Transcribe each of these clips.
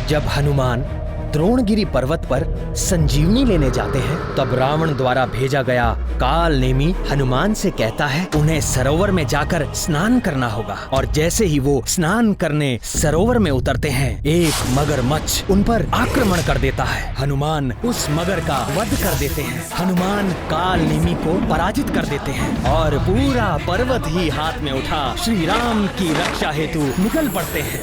जब हनुमान द्रोणगिरी पर्वत पर संजीवनी लेने जाते हैं, तब रावण द्वारा भेजा गया काल नेमी हनुमान से कहता है उन्हें सरोवर में जाकर स्नान करना होगा। और जैसे ही वो स्नान करने सरोवर में उतरते हैं, एक मगरमच्छ उन पर आक्रमण कर देता है। हनुमान उस मगर का वध कर देते हैं। हनुमान काल नेमी को पराजित कर देते हैं और पूरा पर्वत ही हाथ में उठा श्री राम की रक्षा हेतु निकल पड़ते हैं।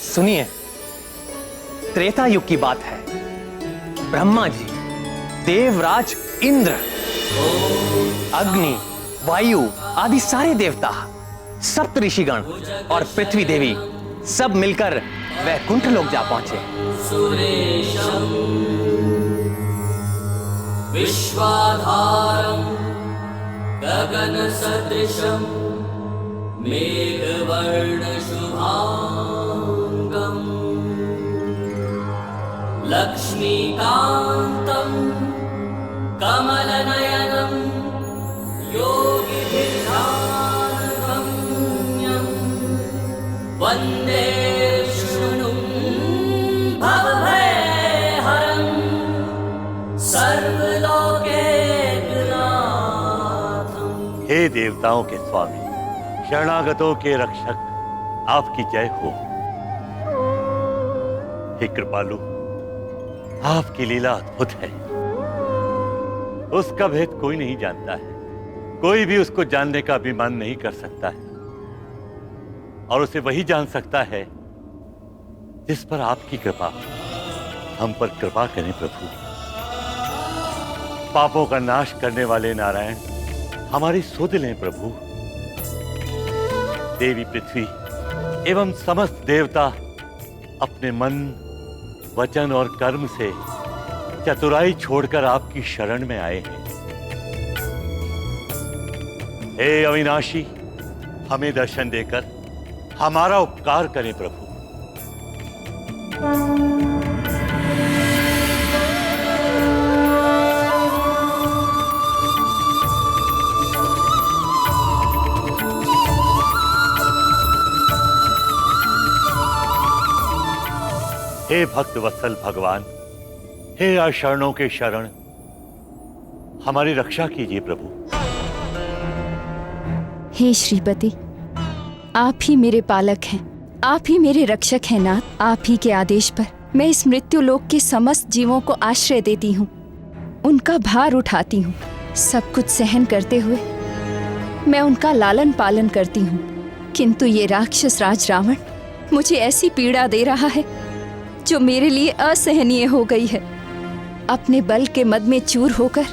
सुनिए, त्रेता युग की बात है। ब्रह्मा जी, देवराज इंद्र, अग्नि, वायु आदि सारे देवता, सप्त ऋषिगण और पृथ्वी देवी सब मिलकर वैकुंठ लोक जा पहुंचे। सुरेशम विश्वाधारम गगन सदृशम मेघवर्ण शुभांगम लक्ष्मीकांतं कमलनयनं योगिभिर्ध्यानगम्यं वन्दे विष्णुं भवभयहरं सर्वलोकैकनाथं। हे देवताओं के स्वामी, शरणागतों के रक्षक, आपकी जय हो। हे कृपालु, आपकी लीला अद्भुत है। उसका भेद कोई नहीं जानता है, कोई भी उसको जानने का अभिमान नहीं कर सकता है, और उसे वही जान सकता है जिस पर आपकी कृपा। हम पर कृपा करें प्रभु। पापों का नाश करने वाले नारायण हमारी सुध लें प्रभु। देवी पृथ्वी एवं समस्त देवता अपने मन, वचन और कर्म से चतुराई छोड़कर आपकी शरण में आए हैं। हे अविनाशी, हमें दर्शन देकर हमारा उपकार करें प्रभु। हे भक्त वत्सल भगवान, हे अशरणों के शरण, हमारी रक्षा कीजिए प्रभु। हे श्रीपति, आप ही मेरे पालक हैं, आप ही मेरे रक्षक हैं नाथ। आप ही के आदेश पर मैं इस मृत्यु लोक के समस्त जीवों को आश्रय देती हूँ, उनका भार उठाती हूँ। सब कुछ सहन करते हुए मैं उनका लालन पालन करती हूँ, किंतु ये राक्षस राज रावण मुझे ऐसी पीड़ा दे रहा है जो मेरे लिए असहनीय हो गई है। अपने बल के मद में चूर होकर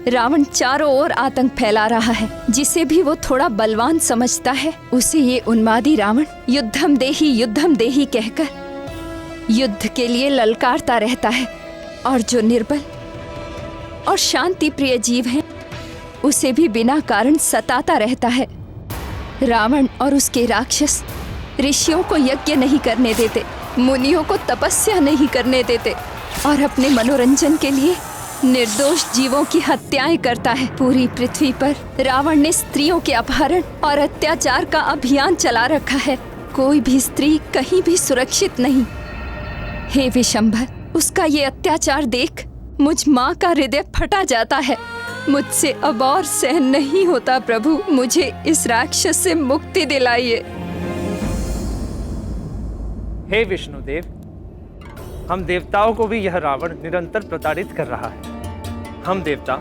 रावण चारों ओर आतंक फैला रहा है। जिसे भी वो थोड़ा बलवान समझता है, उसे ये उन्मादी रावण युद्धम देही कहकर युद्ध के लिए ललकारता रहता है, और जो निर्बल और शांति प्रिय जीव है उसे भी बिना कारण सताता रहता है। रावण और उसके राक्षस ऋषियों को यज्ञ नहीं करने देते, मुनियों को तपस्या नहीं करने देते, और अपने मनोरंजन के लिए निर्दोष जीवों की हत्याएं करता है। पूरी पृथ्वी पर रावण ने स्त्रियों के अपहरण और अत्याचार का अभियान चला रखा है। कोई भी स्त्री कहीं भी सुरक्षित नहीं। हे विशंभर, उसका ये अत्याचार देख मुझ माँ का हृदय फटा जाता है। मुझसे अब और सहन नहीं होता प्रभु, मुझे इस राक्षस से मुक्ति दिलाइए। हे विष्णुदेव, हम देवताओं को भी यह रावण निरंतर प्रताड़ित कर रहा है। हम देवता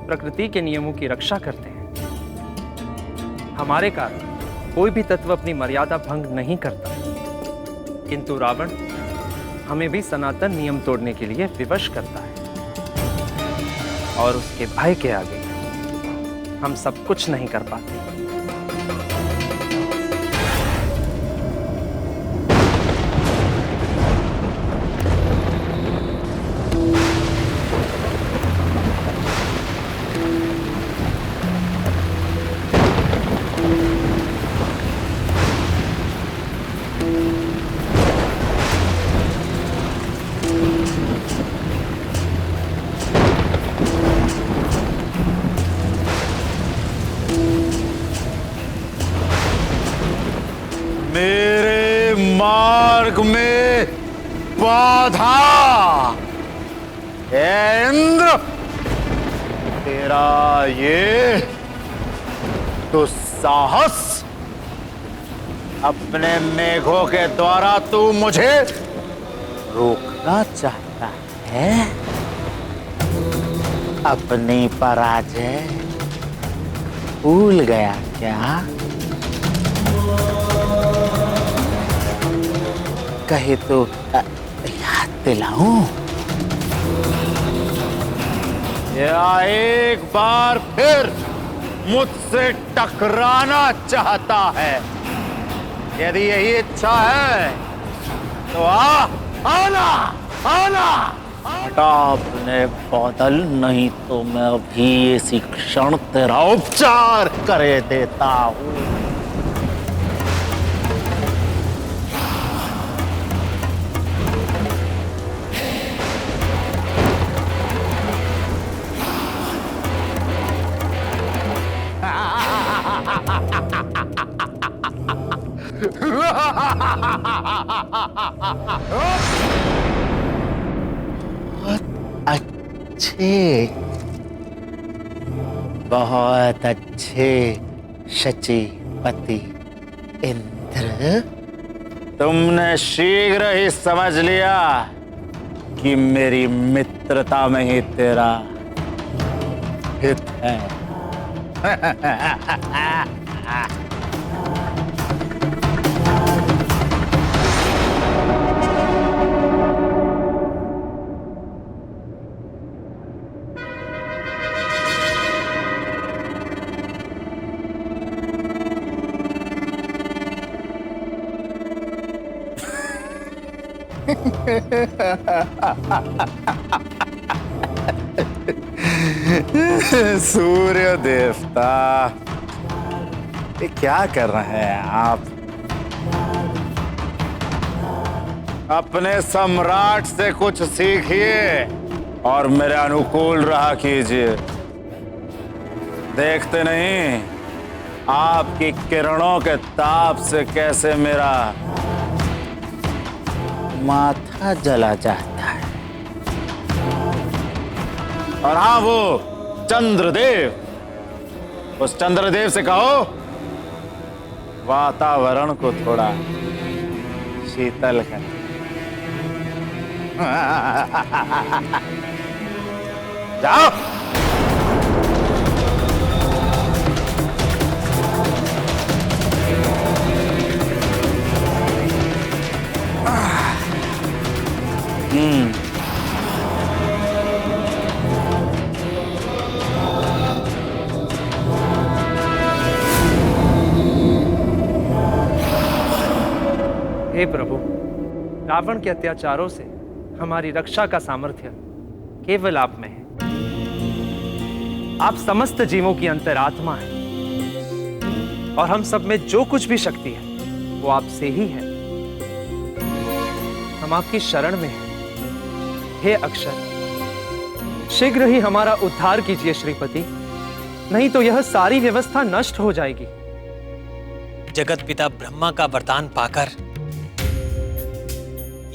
प्रकृति के नियमों की रक्षा करते हैं। हमारे कारण कोई भी तत्व अपनी मर्यादा भंग नहीं करता, किंतु रावण हमें भी सनातन नियम तोड़ने के लिए विवश करता है, और उसके भय के आगे हम सब कुछ नहीं कर पाते। मार्ग में बाधा। हे इंद्र, तेरा ये दुस्साहस, अपने मेघों के द्वारा तू मुझे रोकना चाहता है। अपनी पराजय भूल गया क्या? कहे तो याद दिलाऊं? या एक बार फिर मुझसे टकराना चाहता है? यदि यही इच्छा है तो आना आना। हटा अपने बादल, नहीं तो मैं अभी इसी क्षण तेरा उपचार करे देता हूं। बहुत अच्छे शचीपति इंद्र, तुमने शीघ्र ही समझ लिया कि मेरी मित्रता में ही तेरा हित है। सूर्य देवता, ये क्या कर रहे हैं आप? अपने सम्राट से कुछ सीखिए और मेरे अनुकूल रहा कीजिए। देखते नहीं आपकी किरणों के ताप से कैसे मेरा माथा जला जाता है। और हाँ, वो चंद्रदेव, उस चंद्रदेव से कहो वातावरण को थोड़ा शीतल कर। जाओ। हे प्रभु, रावण के अत्याचारों से हमारी रक्षा का सामर्थ्य केवल आप में है। आप समस्त जीवों की अंतरात्मा हैं और हम सब में जो कुछ भी शक्ति है वो आपसे ही है। हम आपकी शरण में हैं। हे अक्षर, शीघ्र ही हमारा उद्धार कीजिए श्रीपति, नहीं तो यह सारी व्यवस्था नष्ट हो जाएगी। जगत पिता ब्रह्मा का वरदान पाकर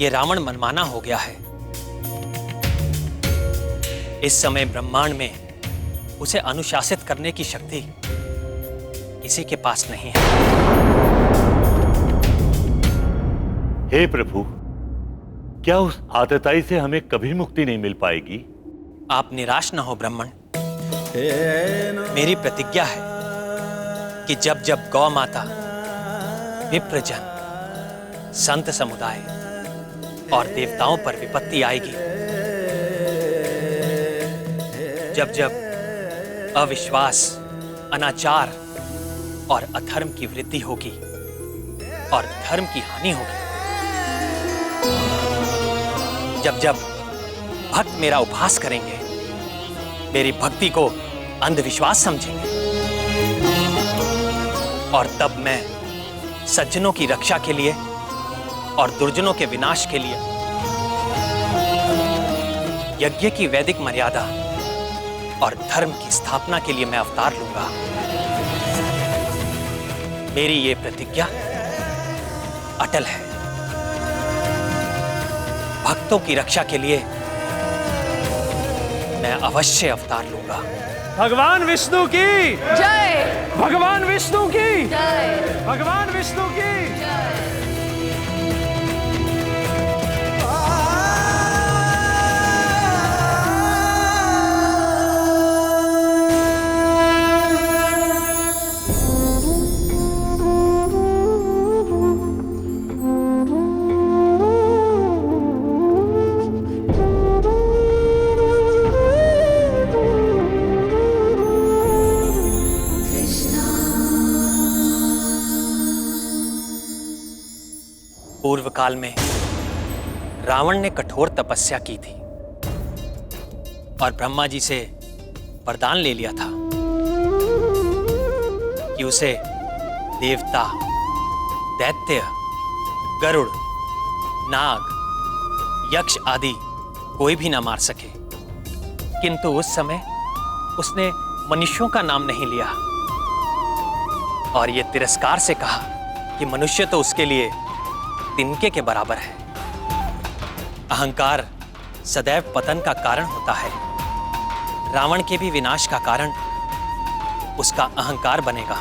ये रावण मनमाना हो गया है। इस समय ब्रह्मांड में उसे अनुशासित करने की शक्ति किसी के पास नहीं है। हे प्रभु, क्या उस आतताई से हमें कभी मुक्ति नहीं मिल पाएगी? आप निराश न हो ब्राह्मण। मेरी प्रतिज्ञा है कि जब जब गौ माता, विप्रजन, संत समुदाय और देवताओं पर विपत्ति आएगी, जब जब अविश्वास, अनाचार और अधर्म की वृद्धि होगी और धर्म की हानि होगी, जब जब भक्त मेरा उपहास करेंगे, मेरी भक्ति को अंधविश्वास समझेंगे, और तब मैं सज्जनों की रक्षा के लिए और दुर्जनों के विनाश के लिए यज्ञ की वैदिक मर्यादा और धर्म की स्थापना के लिए मैं अवतार लूंगा। मेरी ये प्रतिज्ञा अटल है। भक्तों की रक्षा के लिए मैं अवश्य अवतार लूंगा। भगवान विष्णु की जय, भगवान विष्णु की जय, भगवान विष्णु की। पूर्व काल में रावण ने कठोर तपस्या की थी और ब्रह्मा जी से वरदान ले लिया था कि उसे देवता, दैत्य, गरुड़, नाग, यक्ष आदि कोई भी ना मार सके। किंतु उस समय उसने मनुष्यों का नाम नहीं लिया और ये तिरस्कार से कहा कि मनुष्य तो उसके लिए तिनके के बराबर है। अहंकार सदैव पतन का कारण होता है। रावण के भी विनाश का कारण उसका अहंकार बनेगा,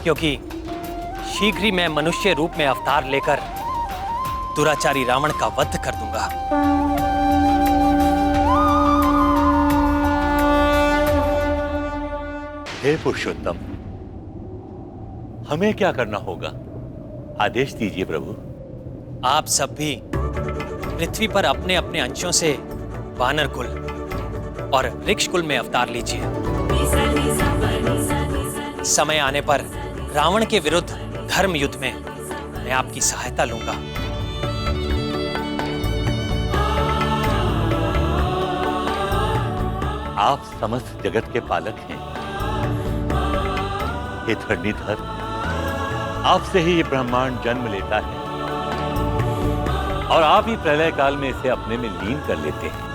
क्योंकि शीघ्र ही मैं मनुष्य रूप में अवतार लेकर दुराचारी रावण का वध कर दूंगा। हे पुरुषोत्तम, हमें क्या करना होगा? आदेश दीजिए प्रभु। आप सब भी पृथ्वी पर अपने अपने अंशों से वानर कुल और वृक्ष कुल में अवतार लीजिए। समय आने पर रावण के विरुद्ध धर्म युद्ध में मैं आपकी सहायता लूंगा। आप समस्त जगत के पालक हैं। हे धरणीधर, आपसे ही ये ब्रह्मांड जन्म लेता है और आप ही प्रलय काल में इसे अपने में लीन कर लेते हैं।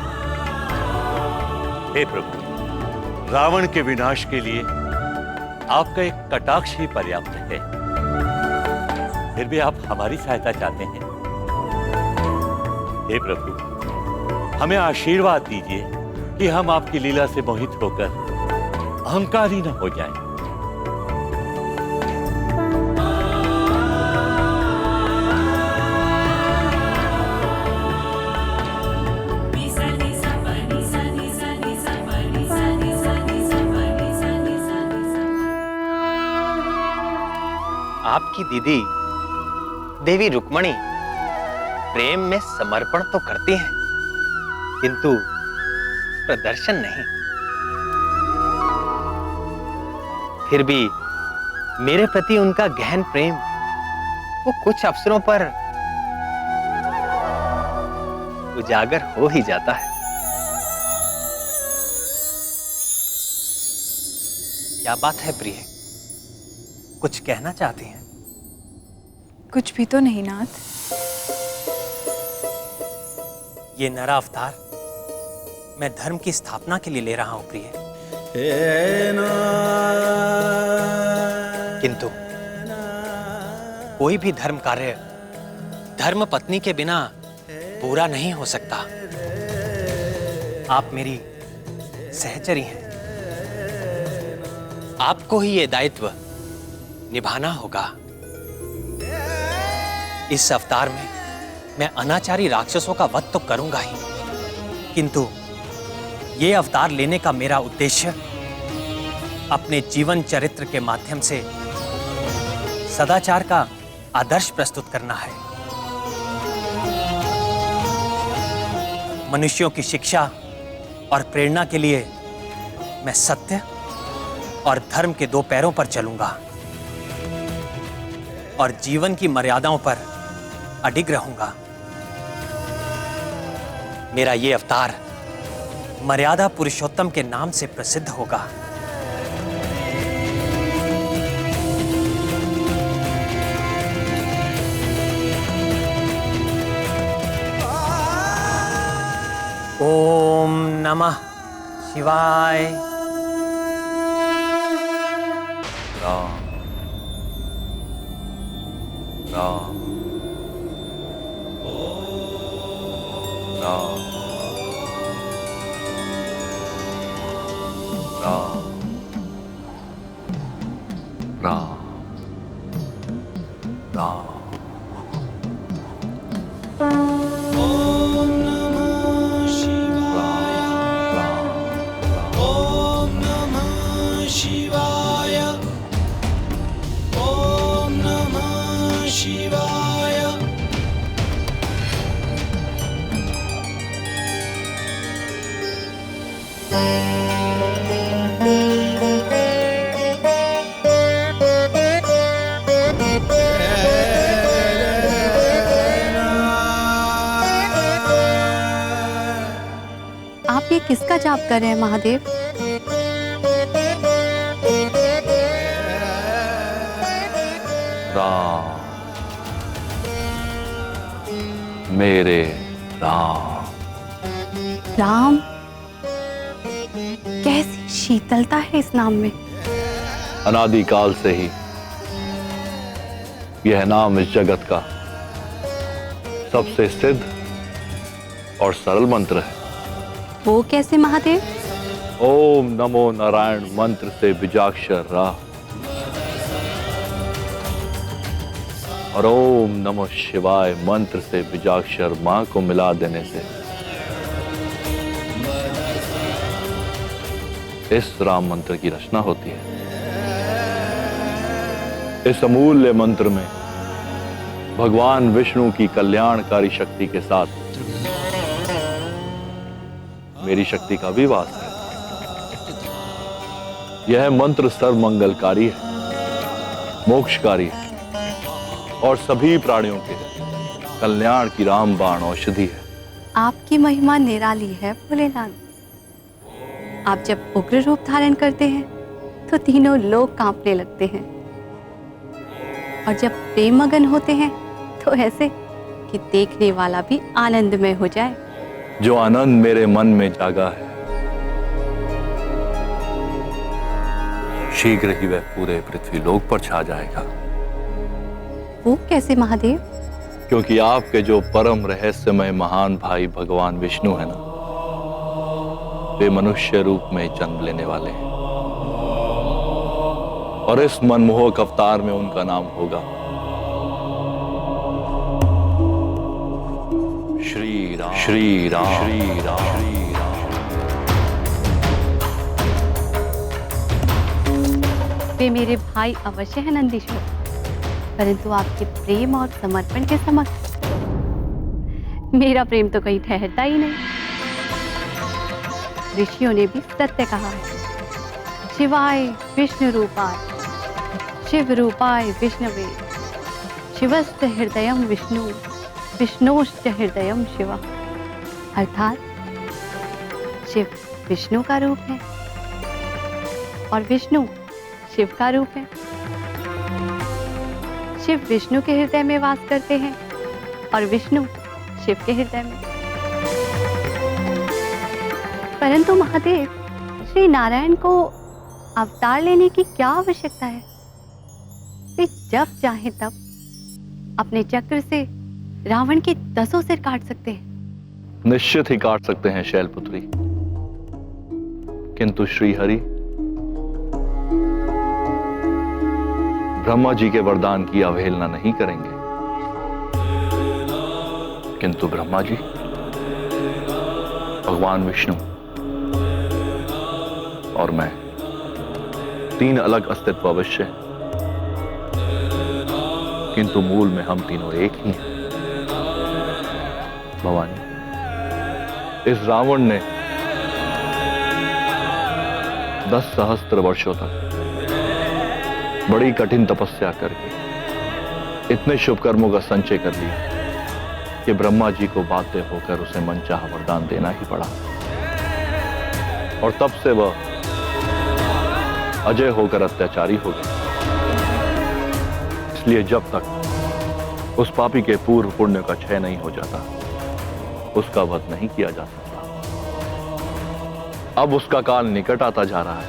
हे प्रभु, रावण के विनाश के लिए आपका एक कटाक्ष ही पर्याप्त है। फिर भी आप हमारी सहायता चाहते हैं। हे प्रभु, हमें आशीर्वाद दीजिए कि हम आपकी लीला से मोहित होकर अहंकारी न हो जाएं। आपकी दीदी देवी रुक्मणी प्रेम में समर्पण तो करती हैं, किंतु प्रदर्शन नहीं। फिर भी मेरे प्रति उनका गहन प्रेम वो कुछ अवसरों पर उजागर हो ही जाता है। क्या बात है प्रिय, कुछ कहना चाहती हैं? कुछ भी तो नहीं नाथ। ये नरा अवतार मैं धर्म की स्थापना के लिए ले रहा हूं प्रिय, किंतु कोई भी धर्म कार्य धर्म पत्नी के बिना पूरा नहीं हो सकता। आप मेरी सहचरी हैं, आपको ही ये दायित्व निभाना होगा। इस अवतार में मैं अनाचारी राक्षसों का वध तो करूंगा ही, किंतु ये अवतार लेने का मेरा उद्देश्य अपने जीवन चरित्र के माध्यम से सदाचार का आदर्श प्रस्तुत करना है। मनुष्यों की शिक्षा और प्रेरणा के लिए मैं सत्य और धर्म के दो पैरों पर चलूंगा और जीवन की मर्यादाओं पर अडिग रहूंगा। मेरा ये अवतार मर्यादा पुरुषोत्तम के नाम से प्रसिद्ध होगा। ओम नमः शिवाय। राम राम। राम राम। आप ये किसका जाप कर रहे हैं महादेव? राम, मेरे राम। राम, कैसी शीतलता है इस नाम में। अनादिकाल से ही यह नाम इस जगत का सबसे सिद्ध और सरल मंत्र है। वो कैसे महादेव? ओम नमो नारायण मंत्र से बीजाक्षर रा और ओम नमो शिवाय मंत्र से बीजाक्षर मां को मिला देने से इस राम मंत्र की रचना होती है। इस अमूल्य मंत्र में भगवान विष्णु की कल्याणकारी शक्ति के साथ मेरी शक्ति का भी वास है। यह मंत्र सर्वमंगलकारी है, मोक्षकारी है और सभी प्राणियों के कल्याण की रामबाण औषधि है। आपकी महिमा निराली है भोलेनाथ। आप जब उग्र रूप धारण करते हैं तो तीनों लोग कांपने लगते हैं और जब प्रेम मगन होते हैं तो ऐसे कि देखने वाला भी आनंदमय हो जाए। जो आनंद मेरे मन में जागा है शीघ्र ही वह पूरे पृथ्वी लोक पर छा जाएगा। वो कैसे महादेव? क्योंकि आपके जो परम रहस्यमय महान भाई भगवान विष्णु है ना, वे मनुष्य रूप में जन्म लेने वाले हैं और इस मनमोहक अवतार में उनका नाम होगा श्री राम। श्री राम, श्री राम, श्री राम। वे मेरे भाई अवश्य है नंदीश्वर, परंतु आपके प्रेम और समर्पण के समक्ष मेरा प्रेम तो कहीं ठहरता ही नहीं। ऋषियों ने भी सत्य कहा है, शिवाय विष्णु रूपाय शिव रूपाय विष्णवे शिवस्य हृदयम विष्णु विष्णोश्च हृदयम शिव। अर्थात शिव विष्णु का रूप है और विष्णु शिव का रूप है। शिव विष्णु के हृदय में वास करते हैं और विष्णु शिव के हृदय में। परंतु महादेव, श्री नारायण को अवतार लेने की क्या आवश्यकता है? वे जब चाहे तब अपने चक्र से रावण के 10 सिर काट सकते हैं। निश्चित ही काट सकते हैं शैलपुत्री, किंतु श्री हरि ब्रह्मा जी के वरदान की अवहेलना नहीं करेंगे। किंतु ब्रह्मा जी, भगवान विष्णु और मैं, तीन अलग अस्तित्व अवश्य हैं, किंतु मूल में हम तीनों एक ही हैं। भवानी, इस रावण ने 10 सहस्त्र वर्षों तक बड़ी कठिन तपस्या करके इतने शुभ कर्मों का संचय कर लिया कि ब्रह्मा जी को बाध्य होकर उसे मनचाहा वरदान देना ही पड़ा और तब से वह अजय होकर अत्याचारी हो गया। इसलिए जब तक उस पापी के पूर्व पुण्य का क्षय नहीं हो जाता, उसका वध नहीं किया जा सकता। अब उसका काल निकट आता जा रहा है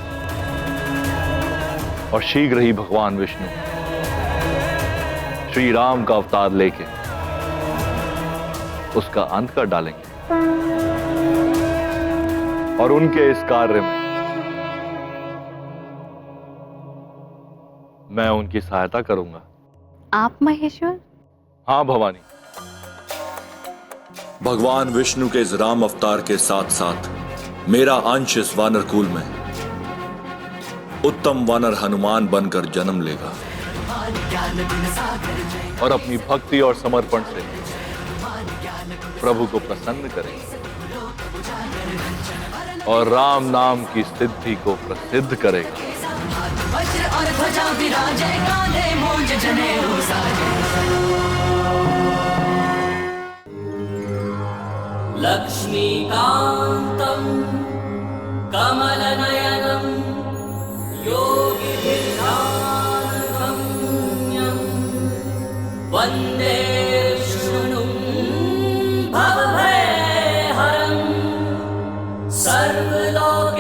और शीघ्र ही भगवान विष्णु श्री राम का अवतार लेके उसका अंत कर डालेंगे और उनके इस कार्य में मैं उनकी सहायता करूंगा। आप महेश्वर? हाँ भवानी। भगवान विष्णु के इस राम अवतार के साथ साथ मेरा अंश इस वानर कुल में उत्तम वानर हनुमान बनकर जन्म लेगा और अपनी भक्ति और समर्पण से प्रभु को प्रसन्न करेगा और राम नाम की सिद्धि को प्रसिद्ध करेगा। लक्ष्मीकान्तं कमलनयनं योगिभिर्ध्यानगम्यं वन्दे विष्णुं भवभयहरं सर्वलोक